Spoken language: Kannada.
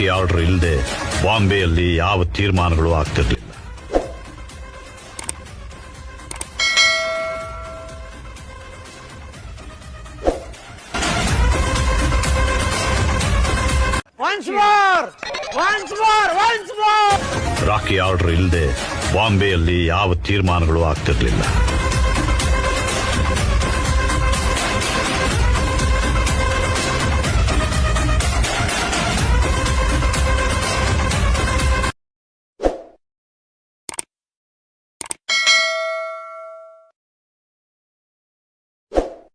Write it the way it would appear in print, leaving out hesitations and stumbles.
ರಾಕಿ ಆರ್ಡರ್ ಇಲ್ಲದೆ ಬಾಂಬೆಯಲ್ಲಿ ಯಾವ ತೀರ್ಮಾನಗಳು ಆಗ್ತಿರ್ಲಿಲ್ಲ. ರಾಕಿ ಆರ್ಡರ್ ಇಲ್ಲದೆ ಬಾಂಬೆಯಲ್ಲಿ ಯಾವ ತೀರ್ಮಾನಗಳು ಆಗ್ತಿರ್ಲಿಲ್ಲ.